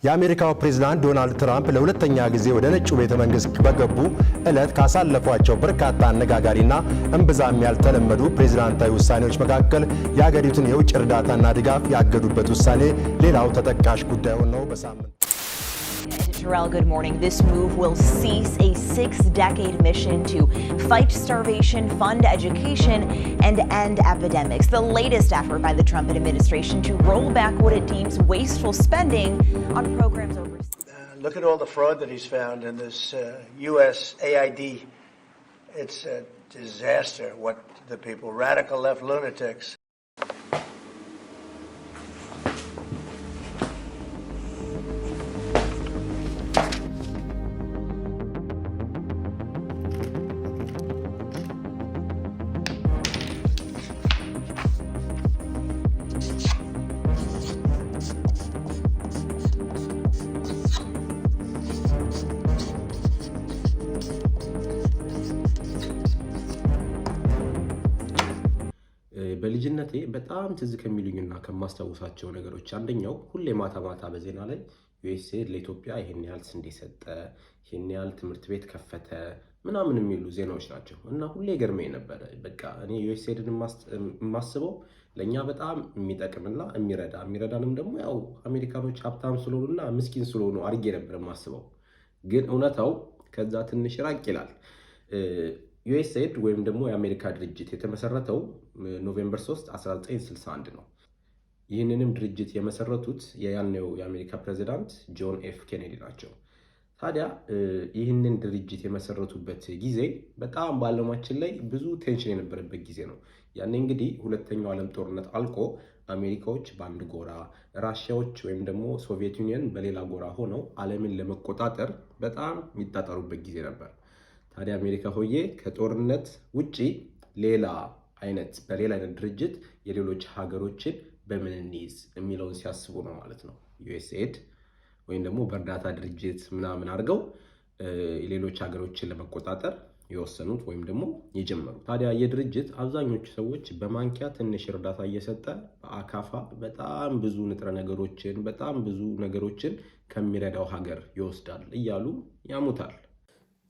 የአሜሪካው ፕሬዝዳንት ዶናልድ ትራምፕ ለሁለተኛ ጊዜ ወደ ነጩ ቤተ መንግስት በገቡ ዕለት ካሳለፏቸው በርካታ አነጋጋሪና እምብዛም ያልተለመዱ ፕሬዝዳንታዊ ውሳኔዎች መካከል የአገሪቱን የውጭ እርዳታና ድጋፍ ያገዱበት ውሳኔ ሌላው ተጠቃሽ ጉዳይ ነው። በሳምንት Terrell, good morning. This move will cease a 6-decade mission to fight starvation, fund education, and end epidemics. The latest effort by the Trump administration to roll back what it deems wasteful spending on programs overseas. Look at all the fraud that he's found in this U.S. AID. It's a disaster. What the people, radical left lunatics. በልጅነቴ በጣም ትዝ ከሚሉኝና ከማስታውሳቸው ነገሮች አንደኛው ሁሌ ማታ ማታ በዜና ላይ ዩኤስኤድ ለኢትዮጵያ ይሄን ያህል ስንዴ ሰጠ፣ ይሄን ያህል ትምህርት ቤት ከፈተ ምናምን የሚሉ ዜናዎች ናቸው እና ሁሌ ገርመኝ ነበር። በቃ እኔ ዩኤስኤድን የማስበው ለኛ በጣም የሚጠቅምና የሚረዳንም ደግሞ ያው አሜሪካኖች ሀብታም ስለሆኑና ምስኪን ስለሆኑ አድርጌ ነበር የማስበው። ግን እውነታው ከዛ ትንሽ ራቅ ይላል። ዩኤስኤድ ወይም ደግሞ የአሜሪካ ድርጅት የተመሰረተው ኖቬምበር 3 1961 ነው። ይህንንም ድርጅት የመሰረቱት የያኔው የአሜሪካ ፕሬዝዳንት ጆን ኤፍ ኬኔዲ ናቸው። ታዲያ ይህንን ድርጅት የመሰረቱበት ጊዜ በጣም በዓለማችን ላይ ብዙ ቴንሽን የነበረበት ጊዜ ነው። ያኔ እንግዲህ ሁለተኛው ዓለም ጦርነት አልቆ አሜሪካዎች በአንድ ጎራ፣ ራሽያዎች ወይም ደግሞ ሶቪየት ዩኒየን በሌላ ጎራ ሆነው ዓለምን ለመቆጣጠር በጣም የሚጣጣሩበት ጊዜ ነበር። ታዲያ አሜሪካ ሆዬ ከጦርነት ውጪ በሌላ አይነት ድርጅት የሌሎች ሀገሮችን በምን እንይዝ የሚለውን ሲያስቡ ነው ማለት ነው። ዩኤስኤድ ወይም ደግሞ በእርዳታ ድርጅት ምናምን አድርገው የሌሎች ሀገሮችን ለመቆጣጠር የወሰኑት ወይም ደግሞ የጀመሩት። ታዲያ የድርጅት አብዛኞቹ ሰዎች በማንኪያ ትንሽ እርዳታ እየሰጠ በአካፋ በጣም ብዙ ንጥረ ነገሮችን በጣም ብዙ ነገሮችን ከሚረዳው ሀገር ይወስዳል እያሉ ያሙታል።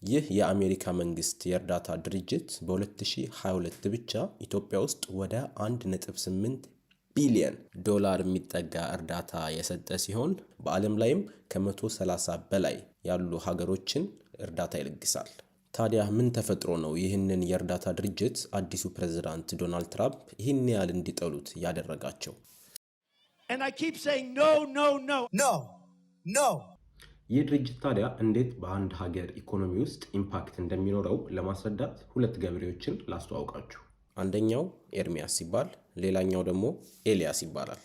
ይህ የአሜሪካ መንግስት የእርዳታ ድርጅት በ2022 ብቻ ኢትዮጵያ ውስጥ ወደ 1.8 ቢሊዮን ዶላር የሚጠጋ እርዳታ የሰጠ ሲሆን በዓለም ላይም ከ130 በላይ ያሉ ሀገሮችን እርዳታ ይለግሳል። ታዲያ ምን ተፈጥሮ ነው ይህንን የእርዳታ ድርጅት አዲሱ ፕሬዝዳንት ዶናልድ ትራምፕ ይህን ያህል እንዲጠሉት ያደረጋቸው? And I keep saying no, no, no. No. No. ይህ ድርጅት ታዲያ እንዴት በአንድ ሀገር ኢኮኖሚ ውስጥ ኢምፓክት እንደሚኖረው ለማስረዳት ሁለት ገበሬዎችን ላስተዋውቃችሁ። አንደኛው ኤርሚያስ ይባላል፣ ሌላኛው ደግሞ ኤልያስ ይባላል።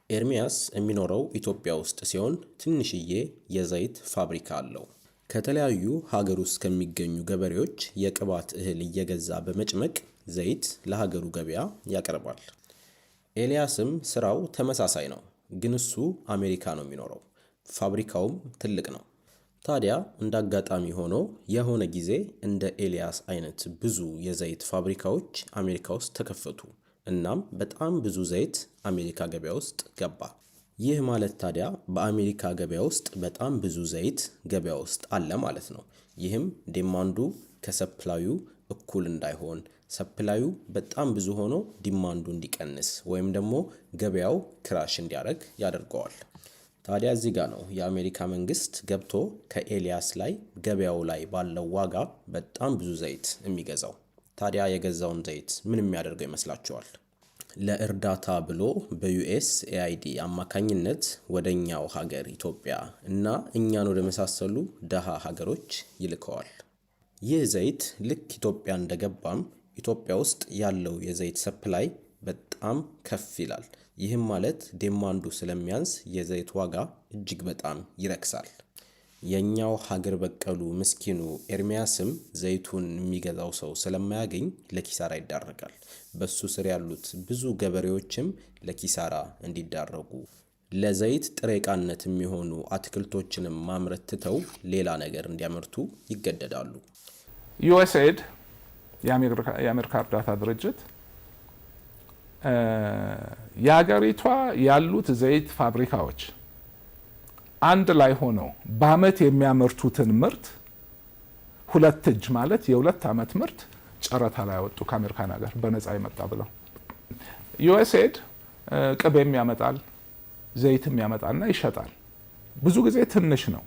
ኤርሚያስ የሚኖረው ኢትዮጵያ ውስጥ ሲሆን ትንሽዬ የዘይት ፋብሪካ አለው። ከተለያዩ ሀገር ውስጥ ከሚገኙ ገበሬዎች የቅባት እህል እየገዛ በመጭመቅ ዘይት ለሀገሩ ገበያ ያቀርባል። ኤልያስም ስራው ተመሳሳይ ነው፣ ግን እሱ አሜሪካ ነው የሚኖረው። ፋብሪካውም ትልቅ ነው። ታዲያ እንዳጋጣሚ ሆኖ የሆነ ጊዜ እንደ ኤልያስ አይነት ብዙ የዘይት ፋብሪካዎች አሜሪካ ውስጥ ተከፈቱ። እናም በጣም ብዙ ዘይት አሜሪካ ገበያ ውስጥ ገባ። ይህ ማለት ታዲያ በአሜሪካ ገበያ ውስጥ በጣም ብዙ ዘይት ገበያ ውስጥ አለ ማለት ነው። ይህም ዲማንዱ ከሰፕላዩ እኩል እንዳይሆን፣ ሰፕላዩ በጣም ብዙ ሆኖ ዲማንዱ እንዲቀንስ ወይም ደግሞ ገበያው ክራሽ እንዲያደርግ ያደርገዋል። ታዲያ እዚህ ጋር ነው የአሜሪካ መንግስት ገብቶ ከኤልያስ ላይ ገበያው ላይ ባለው ዋጋ በጣም ብዙ ዘይት የሚገዛው። ታዲያ የገዛውን ዘይት ምን የሚያደርገው ይመስላችኋል? ለእርዳታ ብሎ በዩኤስኤአይዲ አማካኝነት ወደኛው ሀገር ኢትዮጵያ እና እኛን ወደ መሳሰሉ ደሃ ሀገሮች ይልከዋል። ይህ ዘይት ልክ ኢትዮጵያ እንደገባም ኢትዮጵያ ውስጥ ያለው የዘይት ሰፕላይ በጣም ከፍ ይላል። ይህም ማለት ዲማንዱ ስለሚያንስ የዘይት ዋጋ እጅግ በጣም ይረክሳል። የኛው ሀገር በቀሉ ምስኪኑ ኤርሚያስም ዘይቱን የሚገዛው ሰው ስለማያገኝ ለኪሳራ ይዳረጋል። በሱ ስር ያሉት ብዙ ገበሬዎችም ለኪሳራ እንዲዳረጉ ለዘይት ጥሬ ዕቃነት የሚሆኑ አትክልቶችንም ማምረት ትተው ሌላ ነገር እንዲያመርቱ ይገደዳሉ። ዩኤስኤድ የአሜሪካ እርዳታ ድርጅት የሀገሪቷ ያሉት ዘይት ፋብሪካዎች አንድ ላይ ሆነው በአመት የሚያመርቱትን ምርት 2 እጅ ማለት የ2 ዓመት ምርት ጨረታ ላይ ያወጡ ከአሜሪካን ሀገር በነፃ ይመጣ ብለው። ዩኤስኤድ ቅቤም ያመጣል፣ ዘይትም ያመጣና ይሸጣል። ብዙ ጊዜ ትንሽ ነው።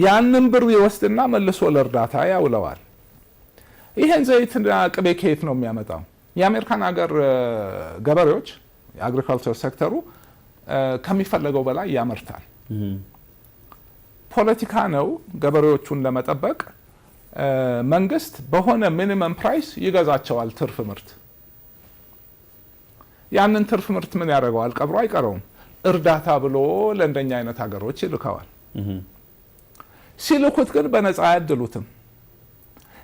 ያንን ብር ይወስድና መልሶ ለእርዳታ ያውለዋል። ይሄን ዘይትና ቅቤ ከየት ነው የሚያመጣው? የአሜሪካን ሀገር ገበሬዎች፣ የአግሪካልቸር ሴክተሩ ከሚፈለገው በላይ ያመርታል። ፖለቲካ ነው ገበሬዎቹን ለመጠበቅ መንግስት በሆነ ሚኒመም ፕራይስ ይገዛቸዋል ትርፍ ምርት። ያንን ትርፍ ምርት ምን ያደርገዋል? ቀብሮ አይቀረውም። እርዳታ ብሎ ለእንደኛ አይነት ሀገሮች ይልከዋል። ሲልኩት ግን በነፃ አያድሉትም።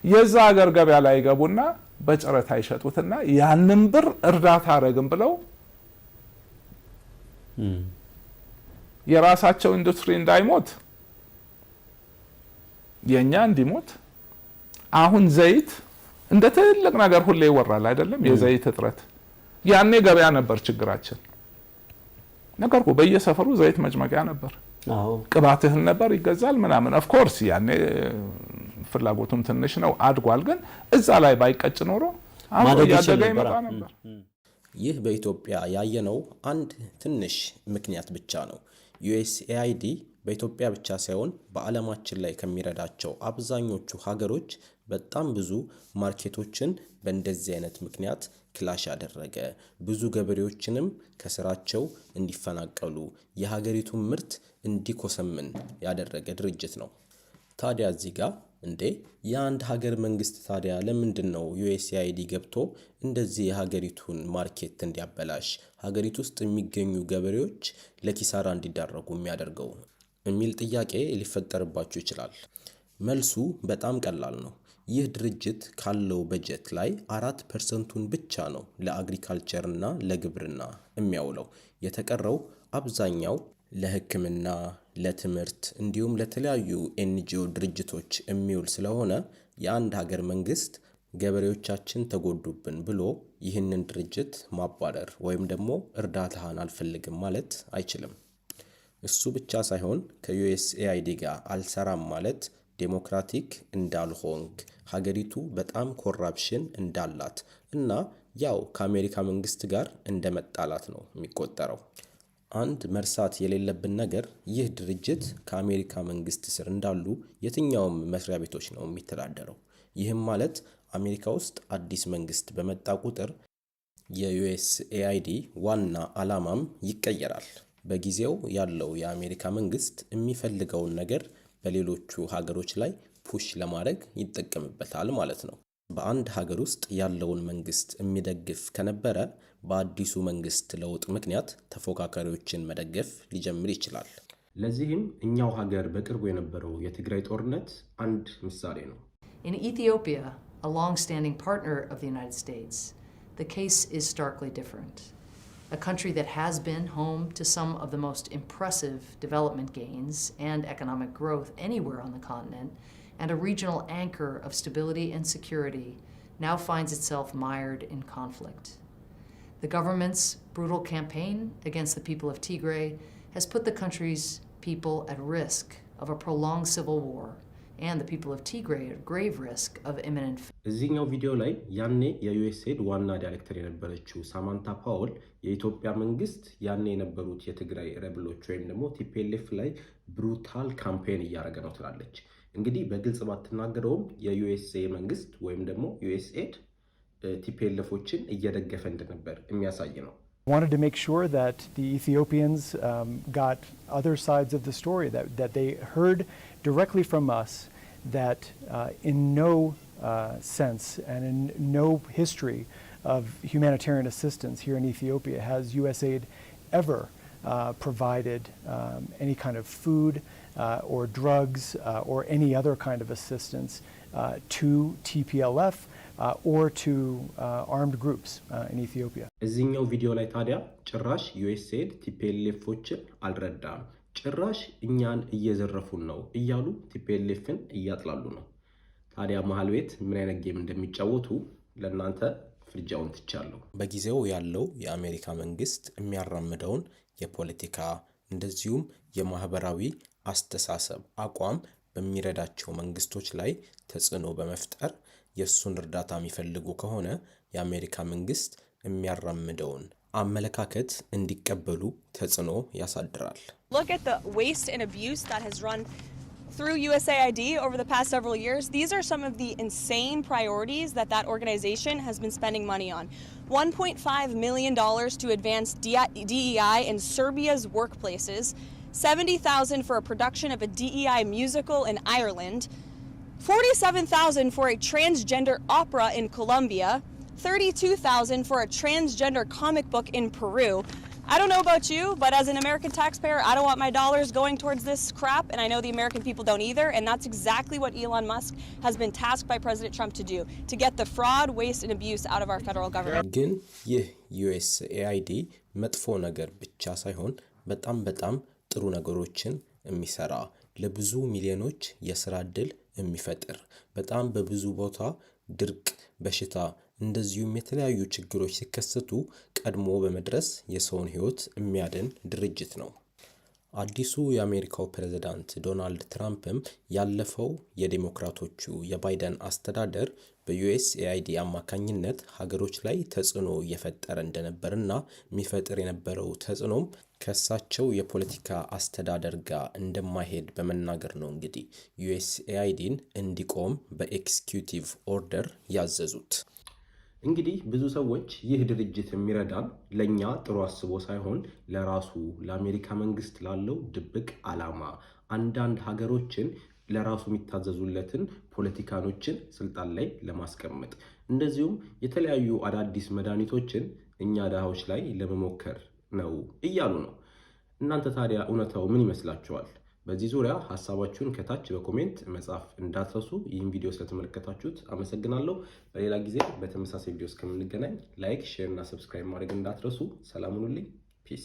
የዛ ሀገር ገበያ ላይ ይገቡና በጨረታ ይሸጡትና ያንን ብር እርዳታ አረግም ብለው የራሳቸው ኢንዱስትሪ እንዳይሞት የኛ እንዲሞት። አሁን ዘይት እንደ ትልቅ ነገር ሁሌ ይወራል አይደለም? የዘይት እጥረት። ያኔ ገበያ ነበር ችግራችን። ነገርኩ በየሰፈሩ ዘይት መጭመቂያ ነበር። ቅባትህን ነበር ይገዛል ምናምን። ኦፍ ኮርስ ያኔ ፍላጎቱም ትንሽ ነው አድጓል። ግን እዛ ላይ ባይቀጭ ኖሮ አሁን ያደገ ይመጣ ነበር። ይህ በኢትዮጵያ ያየነው አንድ ትንሽ ምክንያት ብቻ ነው። ዩኤስኤአይዲ በኢትዮጵያ ብቻ ሳይሆን በዓለማችን ላይ ከሚረዳቸው አብዛኞቹ ሀገሮች በጣም ብዙ ማርኬቶችን በእንደዚህ አይነት ምክንያት ክላሽ ያደረገ፣ ብዙ ገበሬዎችንም ከስራቸው እንዲፈናቀሉ፣ የሀገሪቱን ምርት እንዲኮሰምን ያደረገ ድርጅት ነው። ታዲያ እዚህ ጋር የአንድ ሀገር መንግስት ታዲያ ለምንድን ነው ዩኤስኤአይዲ ገብቶ እንደዚህ የሀገሪቱን ማርኬት እንዲያበላሽ፣ ሀገሪቱ ውስጥ የሚገኙ ገበሬዎች ለኪሳራ እንዲዳረጉ የሚያደርገው የሚል ጥያቄ ሊፈጠርባችሁ ይችላል። መልሱ በጣም ቀላል ነው። ይህ ድርጅት ካለው በጀት ላይ 4%ን ብቻ ነው ለአግሪካልቸር እና ለግብርና የሚያውለው። የተቀረው አብዛኛው ለሕክምና፣ ለትምህርት እንዲሁም ለተለያዩ ኤንጂኦ ድርጅቶች የሚውል ስለሆነ የአንድ ሀገር መንግስት ገበሬዎቻችን ተጎዱብን ብሎ ይህንን ድርጅት ማባረር ወይም ደግሞ እርዳታህን አልፈልግም ማለት አይችልም። እሱ ብቻ ሳይሆን ከዩኤስኤአይዲ ጋር አልሰራም ማለት ዴሞክራቲክ እንዳልሆንክ፣ ሀገሪቱ በጣም ኮራፕሽን እንዳላት እና ያው ከአሜሪካ መንግስት ጋር እንደመጣላት ነው የሚቆጠረው። አንድ መርሳት የሌለብን ነገር ይህ ድርጅት ከአሜሪካ መንግስት ስር እንዳሉ የትኛውም መስሪያ ቤቶች ነው የሚተዳደረው። ይህም ማለት አሜሪካ ውስጥ አዲስ መንግስት በመጣ ቁጥር የዩኤስኤአይዲ ዋና ዓላማም ይቀየራል። በጊዜው ያለው የአሜሪካ መንግስት የሚፈልገውን ነገር በሌሎቹ ሀገሮች ላይ ፑሽ ለማድረግ ይጠቀምበታል ማለት ነው። በአንድ ሀገር ውስጥ ያለውን መንግስት የሚደግፍ ከነበረ በአዲሱ መንግስት ለውጥ ምክንያት ተፎካካሪዎችን መደገፍ ሊጀምር ይችላል። ለዚህም እኛው ሀገር በቅርቡ የነበረው የትግራይ ጦርነት አንድ ምሳሌ ነው። In Ethiopia, a long-standing partner of the United States, the case is starkly different. A country that has been home to some of the most impressive development gains and economic growth anywhere on the continent, and a regional anchor of stability and security, now finds itself mired in conflict. The government's brutal campaign against the people of Tigray has put the country's people at risk of a prolonged civil war, and the people of Tigray at grave risk of imminent. እዚህኛው ቪዲዮ ላይ ያኔ የዩኤስኤድ ዋና ዳይሬክተር የነበረችው ሳማንታ ፓወል የኢትዮጵያ መንግስት ያኔ የነበሩት የትግራይ ሬበሎች ወይም ደግሞ ቲፒኤልኤፍ ላይ ብሩታል ካምፔን እያደረገ ነው ትላለች። እንግዲህ በግልጽ ባትናገረውም የዩኤስኤ መንግስት ወይም ደግሞ ዩኤስኤድ ቲፒኤልኤፎችን እየደገፈ እንደነበር የሚያሳይ ነው። Wanted to make sure that the Ethiopians got other sides of the story, that they heard directly from us that in no sense and in no history of humanitarian assistance here in Ethiopia has USAID ever provided any kind of food or drugs or any other kind of assistance to TPLF or to armed groups in Ethiopia. እዚህኛው ቪዲዮ ላይ ታዲያ ጭራሽ ዩኤስኤድ ቲፒኤልኤፎችን አልረዳም፣ ጭራሽ እኛን እየዘረፉን ነው እያሉ ቲፒኤልኤፍን እያጥላሉ ነው። ታዲያ መሀል ቤት ምን አይነት ጌም እንደሚጫወቱ ለእናንተ ፍርጃውን ትቻለሁ። በጊዜው ያለው የአሜሪካ መንግስት የሚያራምደውን የፖለቲካ እንደዚሁም የማህበራዊ አስተሳሰብ አቋም በሚረዳቸው መንግስቶች ላይ ተጽዕኖ በመፍጠር የሱን እርዳታ የሚፈልጉ ከሆነ የአሜሪካ መንግስት የሚያራምደውን አመለካከት እንዲቀበሉ ተጽዕኖ ያሳድራል። Look at the waste and abuse that has run through USAID over the past several years. These are some of the insane priorities that organization has been spending money on. $1.5 million to advance DEI in Serbia's workplaces, $70,000 for a production of a DEI musical in Ireland, $47,000 for a transgender opera in Colombia, $32,000 for a transgender comic book in Peru. I don't know about you, but as an American taxpayer, I don't want my dollars going towards this crap, and I know the American people don't either, and that's exactly what Elon Musk has been tasked by President Trump to do, to get the fraud, waste, and abuse out of our federal government. ግን ይህ USAID መጥፎ ነገር ብቻ ሳይሆን በጣም ጥሩ ነገሮችን የሚሰራ ለብዙ ሚሊዮኖች የሥራ ዕድል የሚፈጥር በጣም በብዙ ቦታ ድርቅ፣ በሽታ እንደዚሁም የተለያዩ ችግሮች ሲከሰቱ ቀድሞ በመድረስ የሰውን ሕይወት የሚያድን ድርጅት ነው። አዲሱ የአሜሪካው ፕሬዝዳንት ዶናልድ ትራምፕም ያለፈው የዴሞክራቶቹ የባይደን አስተዳደር በዩኤስኤአይዲ አማካኝነት ሀገሮች ላይ ተጽዕኖ እየፈጠረ እንደነበርና የሚፈጥር የነበረው ተጽዕኖም ከሳቸው የፖለቲካ አስተዳደር ጋር እንደማይሄድ በመናገር ነው እንግዲህ ዩኤስኤአይዲን እንዲቆም በኤክስኪዩቲቭ ኦርደር ያዘዙት። እንግዲህ ብዙ ሰዎች ይህ ድርጅት የሚረዳን ለኛ ጥሩ አስቦ ሳይሆን ለራሱ ለአሜሪካ መንግስት ላለው ድብቅ ዓላማ አንዳንድ ሀገሮችን ለራሱ የሚታዘዙለትን ፖለቲካኖችን ስልጣን ላይ ለማስቀመጥ እንደዚሁም የተለያዩ አዳዲስ መድኃኒቶችን እኛ ደሃዎች ላይ ለመሞከር ነው እያሉ ነው። እናንተ ታዲያ እውነታው ምን ይመስላችኋል? በዚህ ዙሪያ ሐሳባችሁን ከታች በኮሜንት መጻፍ እንዳትረሱ። ይህን ቪዲዮ ስለተመለከታችሁት አመሰግናለሁ። በሌላ ጊዜ በተመሳሳይ ቪዲዮ እስከምንገናኝ ላይክ፣ ሼር እና ሰብስክራይብ ማድረግ እንዳትረሱ። ሰላም ሁኑልኝ። ፒስ